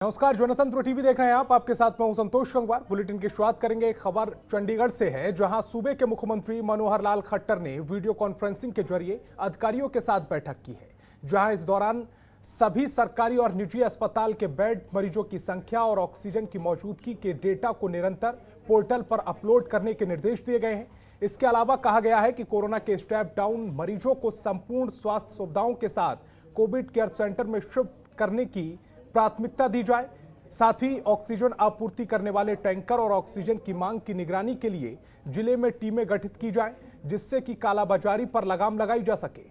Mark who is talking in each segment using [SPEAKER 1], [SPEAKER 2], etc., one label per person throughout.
[SPEAKER 1] नमस्कार, जनतंत्र टीवी देख रहे हैं आप। आपके साथ मैं हूं संतोष गंगवार। बुलेटिन की शुरुआत करेंगे। एक खबर चंडीगढ़ से है, जहां सूबे के मुख्यमंत्री मनोहर लाल खट्टर ने वीडियो कॉन्फ्रेंसिंग के जरिए अधिकारियों के साथ बैठक की है, जहां इस दौरान सभी सरकारी और निजी अस्पताल के बेड, मरीजों की संख्या और ऑक्सीजन की मौजूदगी के डेटा को निरंतर पोर्टल पर अपलोड करने के निर्देश दिए गए हैं। इसके अलावा कहा गया है कि कोरोना के स्टेप डाउन मरीजों को संपूर्ण स्वास्थ्य सुविधाओं के साथ कोविड केयर सेंटर में शिफ्ट करने की प्राथमिकता दी जाए। साथ ही ऑक्सीजन आपूर्ति करने वाले टैंकर और ऑक्सीजन की मांग की निगरानी के लिए जिले में टीमें गठित की जाएं, जिससे कि कालाबाजारी पर लगाम लगाई जा सके।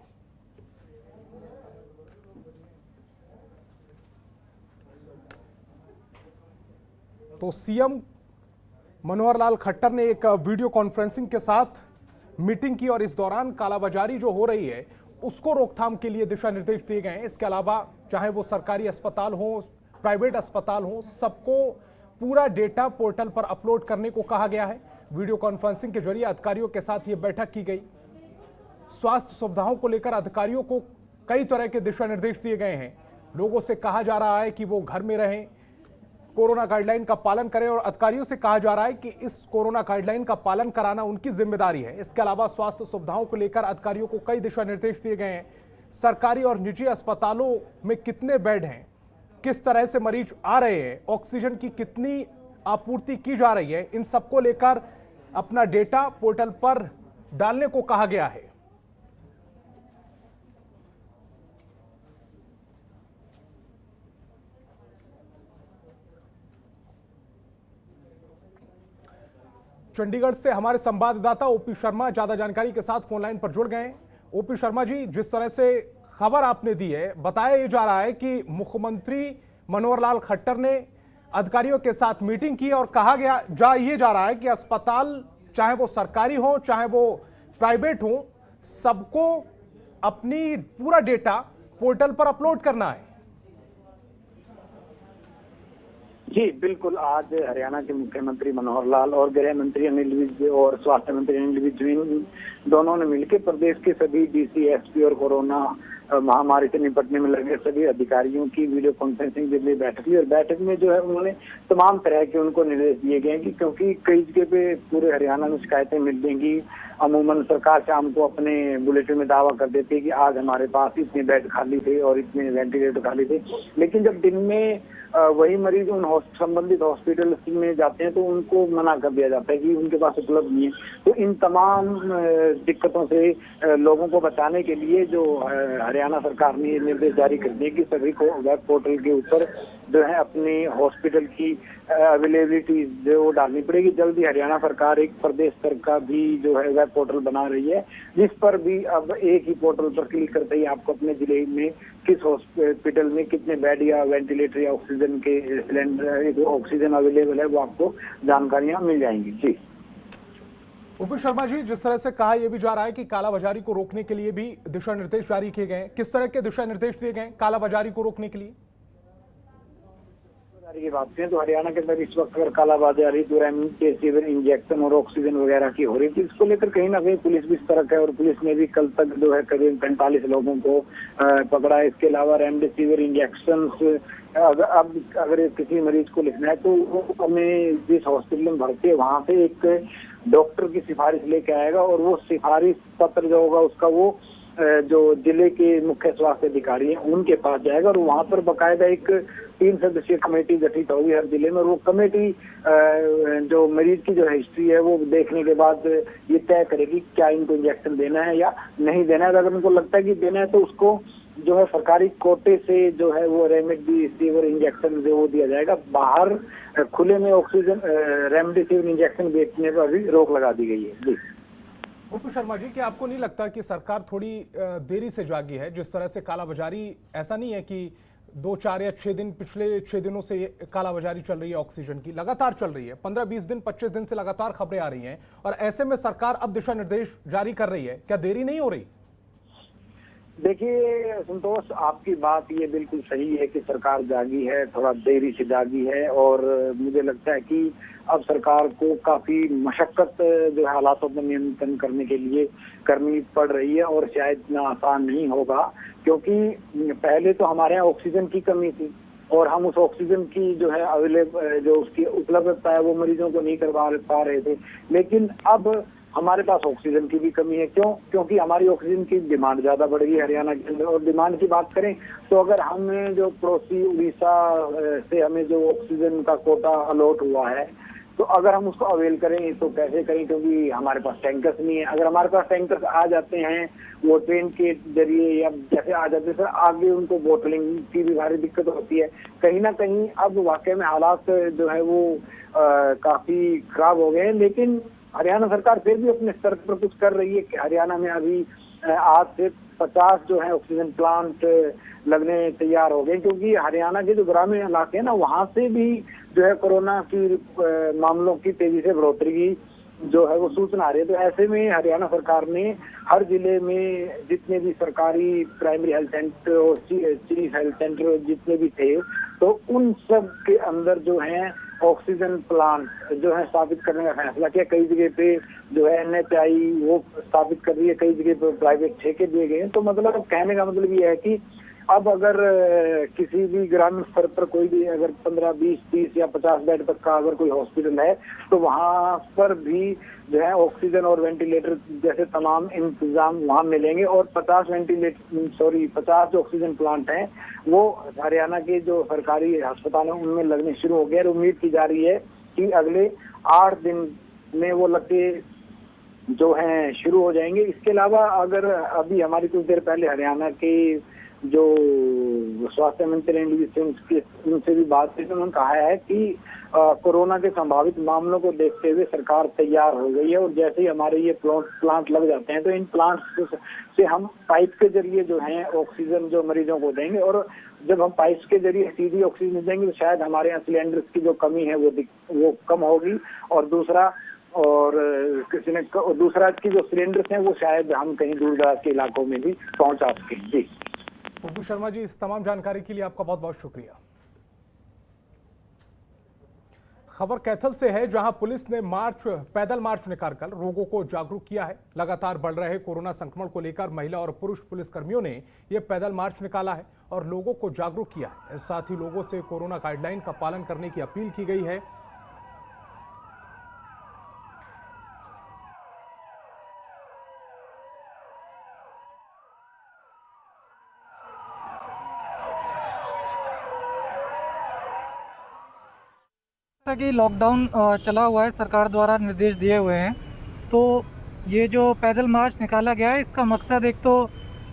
[SPEAKER 1] तो सीएम मनोहर लाल खट्टर ने एक वीडियो कॉन्फ्रेंसिंग के साथ मीटिंग की और इस दौरान कालाबाजारी जो हो रही है उसको रोकथाम के लिए दिशा निर्देश दिए गए हैं। इसके अलावा चाहे वो सरकारी अस्पताल हो, प्राइवेट अस्पताल हो, सबको पूरा डेटा पोर्टल पर अपलोड करने को कहा गया है। वीडियो कॉन्फ्रेंसिंग के जरिए अधिकारियों के साथ ये बैठक की गई। स्वास्थ्य सुविधाओं को लेकर अधिकारियों को कई तरह के दिशा निर्देश दिए गए हैं। लोगों से कहा जा रहा है कि वो घर में रहें, कोरोना गाइडलाइन का पालन करें, और अधिकारियों से कहा जा रहा है कि इस कोरोना गाइडलाइन का पालन कराना उनकी जिम्मेदारी है। इसके अलावा स्वास्थ्य सुविधाओं को लेकर अधिकारियों को कई दिशा निर्देश दिए गए हैं। सरकारी और निजी अस्पतालों में कितने बेड हैं, किस तरह से मरीज आ रहे हैं, ऑक्सीजन की कितनी आपूर्ति की जा रही है, इन सबको लेकर अपना डेटा पोर्टल पर डालने को कहा गया है। चंडीगढ़ से हमारे संवाददाता ओपी शर्मा ज्यादा जानकारी के साथ फोन लाइन पर जुड़ गए हैं। ओपी शर्मा जी, जिस तरह से खबर आपने दी है, बताया ये जा रहा है कि मुख्यमंत्री मनोहर लाल खट्टर ने अधिकारियों के साथ मीटिंग की और कहा गया ये जा रहा है कि अस्पताल चाहे वो सरकारी हो चाहे वो प्राइवेट हो, सबको अपनी पूरा डेटा पोर्टल पर अपलोड करना है।
[SPEAKER 2] जी बिल्कुल, आज हरियाणा के मुख्यमंत्री मनोहर लाल और गृह मंत्री अनिल विज और स्वास्थ्य मंत्री अनिल विज दोनों ने मिलकर प्रदेश के सभी डीसी, एसपी और कोरोना महामारी से निपटने में लगे सभी अधिकारियों की वीडियो कॉन्फ्रेंसिंग के लिए बैठक ली। और बैठक में जो है उन्होंने तमाम तरह के उनको निर्देश दिए गए कि क्योंकि कई जगह पे पूरे हरियाणा में शिकायतें मिल जाएंगी। अमूमन सरकार शाम को अपने बुलेटिन में दावा कर देती है कि आज हमारे पास इतने बेड खाली थे और इतने वेंटिलेटर खाली थे, लेकिन जब दिन में वही मरीज उन संबंधित हॉस्पिटल में जाते हैं तो उनको मना कर दिया जाता है कि उनके पास उपलब्ध नहीं है। तो इन तमाम दिक्कतों से लोगों को बचाने के लिए जो हरियाणा सरकार ने ये निर्देश जारी कर दिए कि सभी को वेब पोर्टल के ऊपर जो है अपनी हॉस्पिटल की अवेलेबिलिटी जो डालनी पड़ेगी। जल्दी हरियाणा सरकार एक प्रदेश स्तर का भी जो है वेब पोर्टल बना रही है, जिस पर भी अब एक ही पोर्टल पर क्लिक करते ही आपको अपने जिले में किस हॉस्पिटल में कितने बेड या वेंटिलेटर या ऑक्सीजन के सिलेंडर, ऑक्सीजन अवेलेबल है, वो आपको जानकारियां मिल जाएंगी। जी
[SPEAKER 1] ओपी शर्मा जी, जिस तरह से कहा यह भी जा रहा है कि कालाबाजारी को रोकने के लिए भी दिशा निर्देश जारी किए गए, किस तरह के दिशा निर्देश दिए गए कालाबाजारी को रोकने के लिए?
[SPEAKER 2] की बात करें तो हरियाणा के अंदर इस वक्त अगर कालाबाजारी जो रेमडेसिविर इंजेक्शन और ऑक्सीजन वगैरह की हो रही थी, इसको लेकर कहीं ना कहीं पुलिस भी सतर्क है और पुलिस ने भी कल तक जो है करीब 45 लोगों को पकड़ा है। इसके अलावा रेमडेसिविर इंजेक्शन अगर किसी मरीज को लिखना है तो वो हमें जिस हॉस्पिटल में भर्ती है वहां से एक डॉक्टर की सिफारिश लेके आएगा और वो सिफारिश पत्र जो होगा उसका वो जो जिले के मुख्य स्वास्थ्य अधिकारी हैं उनके पास जाएगा और वहां पर बकायदा एक 3 सदस्यीय कमेटी गठित होगी हर जिले में। और वो कमेटी जो मरीज की जो हिस्ट्री है वो देखने के बाद ये तय करेगी क्या इनको इंजेक्शन देना है या नहीं देना है। अगर उनको लगता है कि देना है तो उसको जो है सरकारी कोटे से जो है वो रेमडेसिविर इंजेक्शन जो वो दिया जाएगा। बाहर खुले में ऑक्सीजन रेमडेसिविर इंजेक्शन बेचने पर भी रोक लगा दी गई है। जी
[SPEAKER 1] ओपी शर्मा जी, क्या आपको नहीं लगता कि सरकार थोड़ी देरी से जागी है? जिस तरह से कालाबाजारी, ऐसा नहीं है कि 2, 4 या 6 दिन, पिछले 6 दिनों से कालाबाजारी चल रही है, ऑक्सीजन की लगातार चल रही है, 15, 20 दिन, 25 दिन से लगातार खबरें आ रही हैं, और ऐसे में सरकार अब दिशा निर्देश जारी कर रही है, क्या देरी नहीं हो रही?
[SPEAKER 2] देखिए संतोष, आपकी बात ये बिल्कुल सही है कि सरकार जागी है, थोड़ा देरी से जागी है और मुझे लगता है कि अब सरकार को काफी मशक्कत जो है हालातों पर नियंत्रण करने के लिए करनी पड़ रही है और शायद इतना आसान नहीं होगा, क्योंकि पहले तो हमारे यहाँ ऑक्सीजन की कमी थी और हम उस ऑक्सीजन की जो है अवेलेबल जो उसकी उपलब्धता है वो मरीजों को नहीं करवा पा रहे थे। लेकिन अब हमारे पास ऑक्सीजन की भी कमी है। क्योंकि हमारी ऑक्सीजन की डिमांड ज्यादा बढ़ गई है हरियाणा के अंदर। और डिमांड की बात करें तो अगर हमें जो पड़ोसी उड़ीसा से हमें जो ऑक्सीजन का कोटा अलॉट हुआ है, तो अगर हम उसको अवेल करें तो कैसे करें, क्योंकि हमारे पास टैंकर्स नहीं है। अगर हमारे पास टैंकर्स आ जाते हैं वो ट्रेन के जरिए या जैसे आ जाते हैं सर, आगे उनको बोटलिंग की भी भारी दिक्कत होती है। कहीं ना कहीं अब वाकई में हालात जो है वो काफी खराब हो गए हैं। लेकिन हरियाणा सरकार फिर भी अपने स्तर पर कुछ कर रही है कि हरियाणा में अभी आज से 50 जो है ऑक्सीजन प्लांट लगने तैयार हो गए, क्योंकि हरियाणा के जो ग्रामीण इलाके हैं ना, वहां से भी जो है कोरोना की मामलों की तेजी से बढ़ोतरी की जो है वो सूचना आ रही है। तो ऐसे में हरियाणा सरकार ने हर जिले में जितने भी सरकारी प्राइमरी हेल्थ सेंटर और चीफ हेल्थ सेंटर जितने भी थे, तो उन सब के अंदर जो है ऑक्सीजन प्लांट जो है स्थापित करने का फैसला किया। कई जगह पे जो है NHI वो स्थापित कर रही है, कई जगह पे प्राइवेट ठेके दिए गए हैं। तो मतलब कहने का मतलब ये है कि अब अगर किसी भी ग्रामीण स्तर पर कोई भी अगर 15, 20, 30 या 50 बेड तक का अगर कोई हॉस्पिटल है, तो वहां पर भी जो है ऑक्सीजन और वेंटिलेटर जैसे तमाम इंतजाम वहां मिलेंगे। और 50 ऑक्सीजन प्लांट हैं वो हरियाणा के जो सरकारी अस्पताल हैं उनमें लगने शुरू हो गए। और उम्मीद की जा रही है कि अगले 8 दिन में वो लगते जो हैं शुरू हो जाएंगे। इसके अलावा अगर अभी हमारी कुछ देर पहले हरियाणा के जो स्वास्थ्य मंत्री रणदीप सिंह उनसे भी बात की, उन्होंने कहा है कि कोरोना के संभावित मामलों को देखते हुए सरकार तैयार हो गई है। और जैसे ही हमारे ये प्लांट लग जाते हैं तो इन प्लांट से हम पाइप के जरिए जो है ऑक्सीजन जो मरीजों को देंगे। और जब हम पाइप के जरिए सीधी ऑक्सीजन देंगे तो शायद हमारे यहाँ सिलेंडर्स की जो कमी है वो कम होगी। और दूसरा की जो सिलेंडर्स हैं वो शायद हम कहीं दूर दराज के इलाकों में भी पहुंचा सकें। जी
[SPEAKER 1] पप्पू शर्मा जी, इस तमाम जानकारी के लिए आपका बहुत बहुत शुक्रिया। खबर कैथल से है, जहां पुलिस ने पैदल मार्च निकालकर लोगों को जागरूक किया है। लगातार बढ़ रहे कोरोना संक्रमण को लेकर महिला और पुरुष पुलिसकर्मियों ने यह पैदल मार्च निकाला है और लोगों को जागरूक किया है। साथ ही लोगों से कोरोना गाइडलाइन का पालन करने की अपील की गई है।
[SPEAKER 3] कि लॉकडाउन चला हुआ है, सरकार द्वारा निर्देश दिए हुए हैं, तो ये जो पैदल मार्च निकाला गया है इसका मकसद एक तो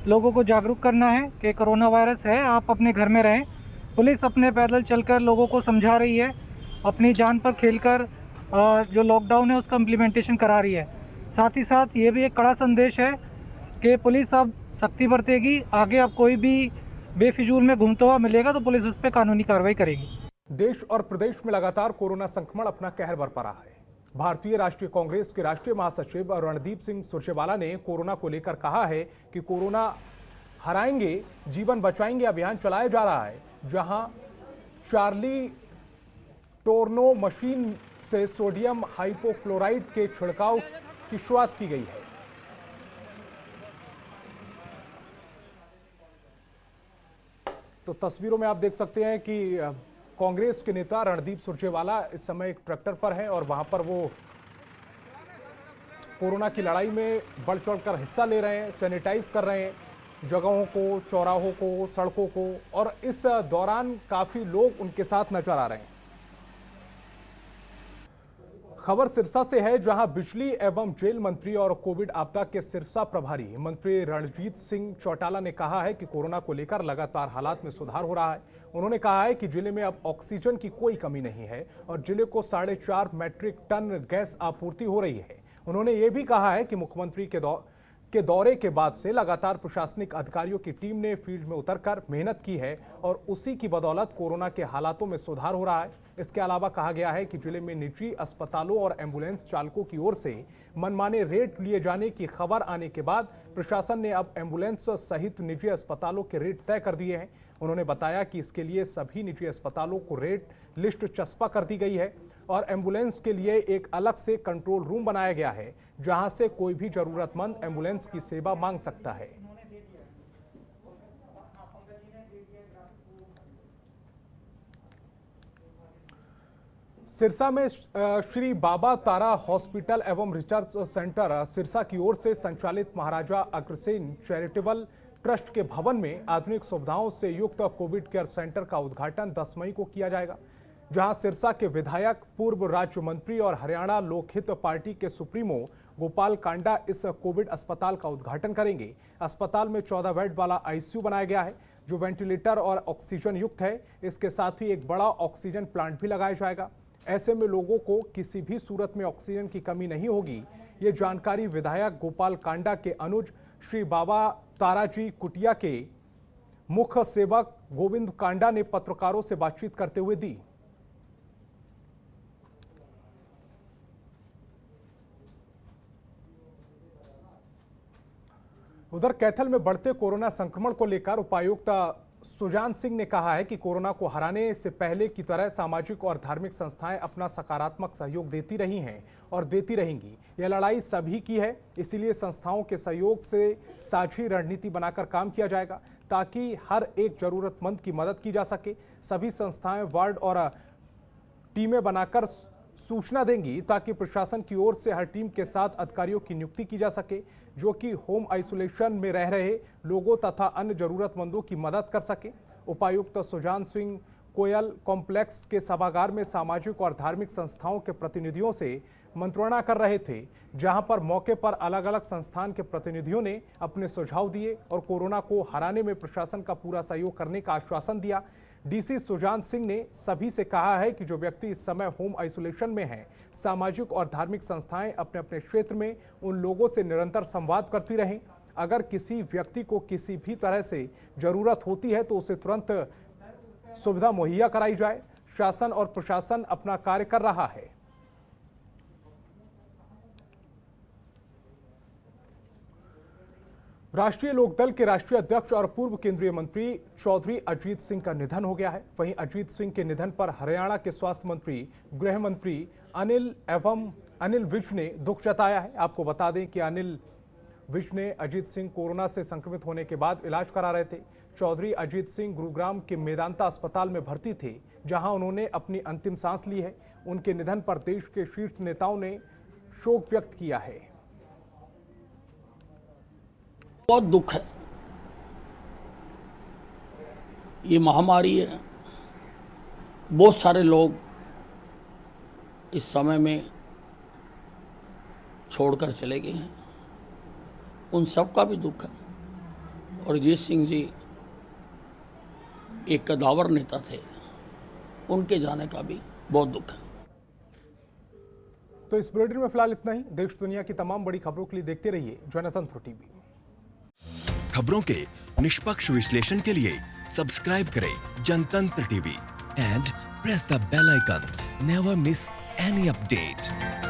[SPEAKER 3] लोगों को जागरूक करना है कि कोरोना वायरस है, आप अपने घर में रहें। पुलिस अपने पैदल चलकर लोगों को समझा रही है, अपनी जान पर खेलकर जो लॉकडाउन है उसका इम्प्लीमेंटेशन करा रही है। साथ ही साथ ये भी एक कड़ा संदेश है कि पुलिस अब सख्ती बरतेगी। आगे अब कोई भी बेफिजूल में घूमता हुआ मिलेगा तो पुलिस उस पर कानूनी कार्रवाई करेगी।
[SPEAKER 1] देश और प्रदेश में लगातार कोरोना संक्रमण अपना कहर बरपा रहा है। भारतीय राष्ट्रीय कांग्रेस के राष्ट्रीय महासचिव रणदीप सिंह सुरजेवाला ने कोरोना को लेकर कहा है कि कोरोना हराएंगे, जीवन बचाएंगे अभियान चलाया जा रहा है, जहां चार्ली टोर्नो मशीन से सोडियम हाइपोक्लोराइड के छिड़काव की शुरुआत की गई है। तो तस्वीरों में आप देख सकते हैं कि कांग्रेस के नेता रणदीप सुरजेवाला इस समय एक ट्रैक्टर पर हैं और वहां पर वो कोरोना की लड़ाई में बढ़ चढ़कर हिस्सा ले रहे हैं, सैनिटाइज कर रहे हैं जगहों को, चौराहों को, सड़कों को। और इस दौरान काफी लोग उनके साथ नजर आ रहे हैं। खबर सिरसा से है, जहां बिजली एवं जेल मंत्री और कोविड आपदा के सिरसा प्रभारी मंत्री रणजीत सिंह चौटाला ने कहा है कि कोरोना को लेकर लगातार हालात में सुधार हो रहा है। उन्होंने कहा है कि जिले में अब ऑक्सीजन की कोई कमी नहीं है और जिले को 4.5 मैट्रिक टन गैस आपूर्ति हो रही है। उन्होंने ये भी कहा है कि मुख्यमंत्री के दौरे के बाद से लगातार प्रशासनिक अधिकारियों की टीम ने फील्ड में उतरकर मेहनत की है और उसी की बदौलत कोरोना के हालातों में सुधार हो रहा है। इसके अलावा कहा गया है कि जिले में निजी अस्पतालों और एम्बुलेंस चालकों की ओर से मनमाने रेट लिए जाने की खबर आने के बाद प्रशासन ने अब एम्बुलेंस सहित निजी अस्पतालों के रेट तय कर दिए हैं। उन्होंने बताया कि इसके लिए सभी निजी अस्पतालों को रेट लिस्ट चस्पा कर दी गई है और एम्बुलेंस के लिए एक अलग से कंट्रोल रूम बनाया गया है, जहां से कोई भी जरूरतमंद एम्बुलेंस की सेवा मांग सकता है। सिरसा में श्री बाबा तारा हॉस्पिटल एवं रिसर्च सेंटर सिरसा की ओर से संचालित महाराजा अग्रसेन चैरिटेबल ट्रस्ट के भवन में आधुनिक सुविधाओं से युक्त कोविड केयर सेंटर का उद्घाटन 10 मई को किया जाएगा, जहां सिरसा के विधायक, पूर्व राज्य मंत्री और हरियाणा लोकहित पार्टी के सुप्रीमो गोपाल कांडा इस कोविड अस्पताल का उद्घाटन करेंगे। अस्पताल में 14 बेड वाला आईसीयू बनाया गया है, जो वेंटिलेटर और ऑक्सीजन युक्त है। इसके साथ ही एक बड़ा ऑक्सीजन प्लांट भी लगाया जाएगा। ऐसे में लोगों को किसी भी सूरत में ऑक्सीजन की कमी नहीं होगी। ये जानकारी विधायक गोपाल कांडा के अनुज श्री बाबा ताराजी कुटिया के मुख्य सेवक गोविंद कांडा ने पत्रकारों से बातचीत करते हुए दी। उधर कैथल में बढ़ते कोरोना संक्रमण को लेकर उपायुक्त सुजान सिंह ने कहा है कि कोरोना को हराने से पहले की तरह सामाजिक और धार्मिक संस्थाएं अपना सकारात्मक सहयोग देती रही हैं और देती रहेंगी। यह लड़ाई सभी की है, इसीलिए संस्थाओं के सहयोग से साझी रणनीति बनाकर काम किया जाएगा ताकि हर एक जरूरतमंद की मदद की जा सके। सभी संस्थाएं वार्ड और टीमें बनाकर सूचना देंगी ताकि प्रशासन की ओर से हर टीम के साथ अधिकारियों की नियुक्ति की जा सके, जो कि होम आइसोलेशन में रह रहे लोगों तथा अन्य जरूरतमंदों की मदद कर सके। उपायुक्त सुजान सिंह कोयल कॉम्प्लेक्स के सभागार में सामाजिक और धार्मिक संस्थाओं के प्रतिनिधियों से मंत्रणा कर रहे थे, जहां पर मौके पर अलग अलग संस्थान के प्रतिनिधियों ने अपने सुझाव दिए और कोरोना को हराने में प्रशासन का पूरा सहयोग करने का आश्वासन दिया। डीसी सुजान सिंह ने सभी से कहा है कि जो व्यक्ति इस समय होम आइसोलेशन में हैं, सामाजिक और धार्मिक संस्थाएं अपने अपने क्षेत्र में उन लोगों से निरंतर संवाद करती रहें। अगर किसी व्यक्ति को किसी भी तरह से जरूरत होती है तो उसे तुरंत सुविधा मुहैया कराई जाए। शासन और प्रशासन अपना कार्य कर रहा है। राष्ट्रीय लोकदल के राष्ट्रीय अध्यक्ष और पूर्व केंद्रीय मंत्री चौधरी अजीत सिंह का निधन हो गया है। वहीं अजीत सिंह के निधन पर हरियाणा के स्वास्थ्य मंत्री, गृह मंत्री अनिल विज ने दुख जताया है। आपको बता दें कि अनिल विज ने अजीत सिंह कोरोना से संक्रमित होने के बाद इलाज करा रहे थे। चौधरी अजीत सिंह गुरुग्राम के मेदांता अस्पताल में भर्ती थे, जहां उन्होंने अपनी अंतिम सांस ली है। उनके निधन पर देश के शीर्ष नेताओं ने शोक व्यक्त किया है।
[SPEAKER 4] बहुत दुख है, ये महामारी है। बहुत सारे लोग इस समय में छोड़कर चले गए हैं, उन सब का भी दुख है। और अजीत सिंह जी एक कदावर नेता थे, उनके जाने का भी बहुत दुख है।
[SPEAKER 1] तो इस बुलेटिन में फिलहाल इतना ही। देश दुनिया की तमाम बड़ी खबरों के लिए देखते रहिए जनतंत्र टीवी।
[SPEAKER 5] खबरों के निष्पक्ष विश्लेषण के लिए सब्सक्राइब करें Jantantra TV and press the bell icon. Never miss any update.